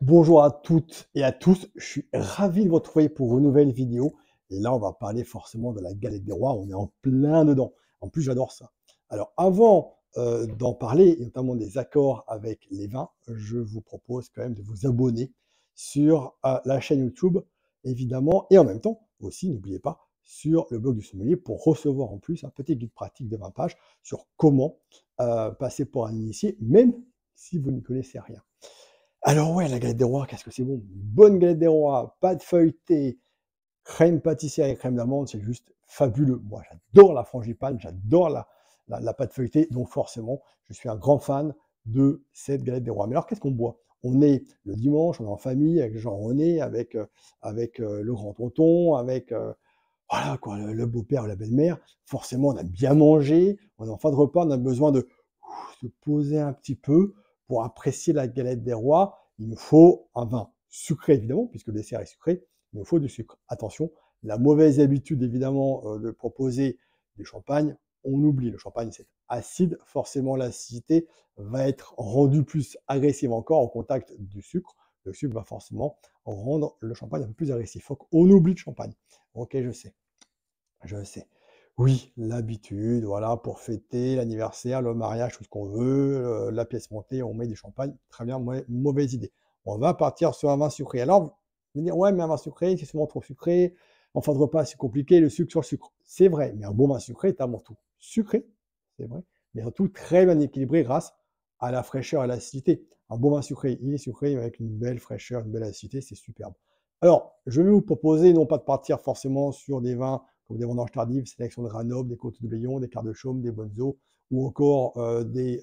Bonjour à toutes et à tous, je suis ravi de vous retrouver pour une nouvelle vidéo. Et là, on va parler forcément de la galette des rois, on est en plein dedans. En plus, j'adore ça. Alors, avant d'en parler, et notamment des accords avec les vins, je vous propose quand même de vous abonner sur la chaîne YouTube, évidemment, et en même temps, aussi, n'oubliez pas, sur le blog du sommelier pour recevoir en plus un petit guide pratique de 20 pages sur comment passer pour un initié, même si vous n'y connaissez rien. Alors ouais, la galette des rois, qu'est-ce que c'est bon! Une bonne galette des rois, pâte feuilletée, crème pâtissière et crème d'amande, c'est juste fabuleux. Moi, j'adore la frangipane, j'adore la pâte feuilletée, donc forcément, je suis un grand fan de cette galette des rois. Mais alors, qu'est-ce qu'on boit? On est le dimanche, on est en famille avec Jean-René, avec le grand-tonton, avec voilà quoi, le beau-père ou la belle-mère. Forcément, on a bien mangé, on est en fin de repas, on a besoin de se poser un petit peu pour apprécier la galette des rois. Il nous faut un vin sucré, évidemment, puisque le dessert est sucré. Il nous faut du sucre. Attention, la mauvaise habitude, évidemment, de proposer du champagne, on oublie. Le champagne, c'est acide. Forcément, l'acidité va être rendue plus agressive encore au contact du sucre. Le sucre va forcément rendre le champagne un peu plus agressif. Donc, on oublie le champagne. Ok, je sais. Je sais. Oui, l'habitude, voilà, pour fêter l'anniversaire, le mariage, tout ce qu'on veut, la pièce montée, on met du champagne. Très bien, mauvaise idée. On va partir sur un vin sucré. Alors, vous allez dire, ouais, mais un vin sucré, c'est souvent trop sucré. En fin de repas, c'est compliqué, le sucre sur le sucre. C'est vrai, mais un bon vin sucré est avant tout sucré, c'est vrai, mais surtout très bien équilibré grâce à la fraîcheur et à l'acidité. Un bon vin sucré, il est sucré avec une belle fraîcheur, une belle acidité, c'est superbe. Alors, je vais vous proposer non pas de partir forcément sur des vins comme des vendanges tardives, sélection de Grenoble, des Côtes de Bélion, des Quarts de Chaume, des Bonzo, ou encore des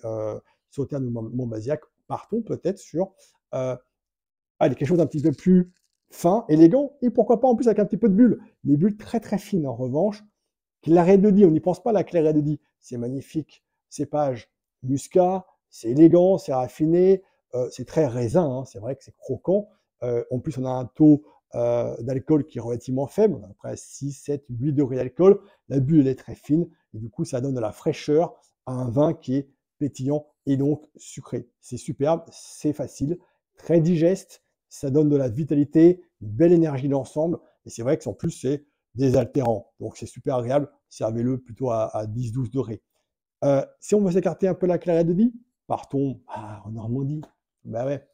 Sauternes ou Montbazillac. Partons peut-être sur quelque chose d'un petit peu plus fin, élégant, et pourquoi pas en plus avec un petit peu de bulles. Des bulles très très fines en revanche. Claret de Die, on n'y pense pas la claret de Die, c'est magnifique. Cépage muscat, c'est élégant, c'est raffiné, c'est très raisin, hein, c'est vrai que c'est croquant. En plus, on a un taux d'alcool qui est relativement faible, on a à peu près 6, 7, 8 degrés d'alcool. La bulle, elle est très fine, et du coup, ça donne de la fraîcheur à un vin qui est pétillant et donc sucré. C'est superbe, c'est facile, très digeste, ça donne de la vitalité, une belle énergie d'ensemble, et c'est vrai que en plus, c'est désaltérant. Donc c'est super agréable, servez-le plutôt à 10-12 degrés. Si on veut s'écarter un peu la claret de Die, partons en Normandie. Ben ouais,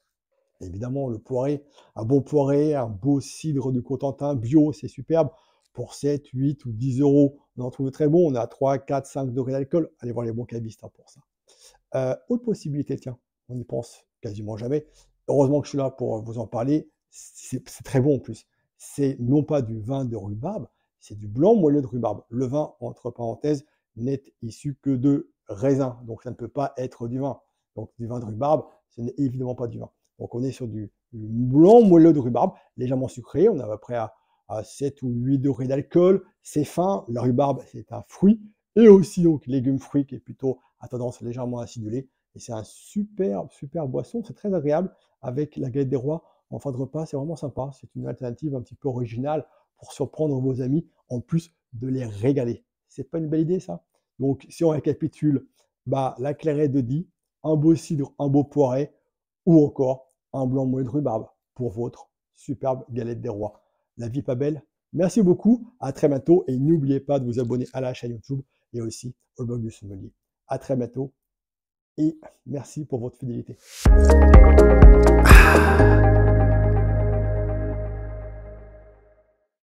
évidemment, le poiré, un bon poiré, un beau cidre du Cotentin bio, c'est superbe. Pour 7, 8 ou 10 euros, on en trouve de très bon. On est à 3, 4, 5 degrés d'alcool. Allez voir les bons cavistes pour ça. Autre possibilité, tiens, on n'y pense quasiment jamais. Heureusement que je suis là pour vous en parler. C'est très bon en plus. C'est non pas du vin de rhubarbe, c'est du blanc moelleux de rhubarbe. Le vin, entre parenthèses, n'est issu que de raisin. Donc ça ne peut pas être du vin. Donc du vin de rhubarbe, ce n'est évidemment pas du vin. Donc on est sur du blanc moelleux de rhubarbe, légèrement sucré. On est à peu près à 7 ou 8 degrés d'alcool. C'est fin. La rhubarbe, c'est un fruit. Et aussi donc légumes fruits qui est plutôt à tendance légèrement acidulée. Et c'est un super boisson. C'est très agréable avec la galette des rois en fin de repas. C'est vraiment sympa. C'est une alternative un petit peu originale pour surprendre vos amis, en plus de les régaler. C'est pas une belle idée, ça? Donc, si on récapitule, la clairette de Die, un beau cidre, un beau poiré, ou encore un blanc moelleux de rhubarbe pour votre superbe galette des rois. La vie pas belle? Merci beaucoup, à très bientôt, et n'oubliez pas de vous abonner à la chaîne YouTube et aussi au blog du sommelier. À très bientôt et merci pour votre fidélité.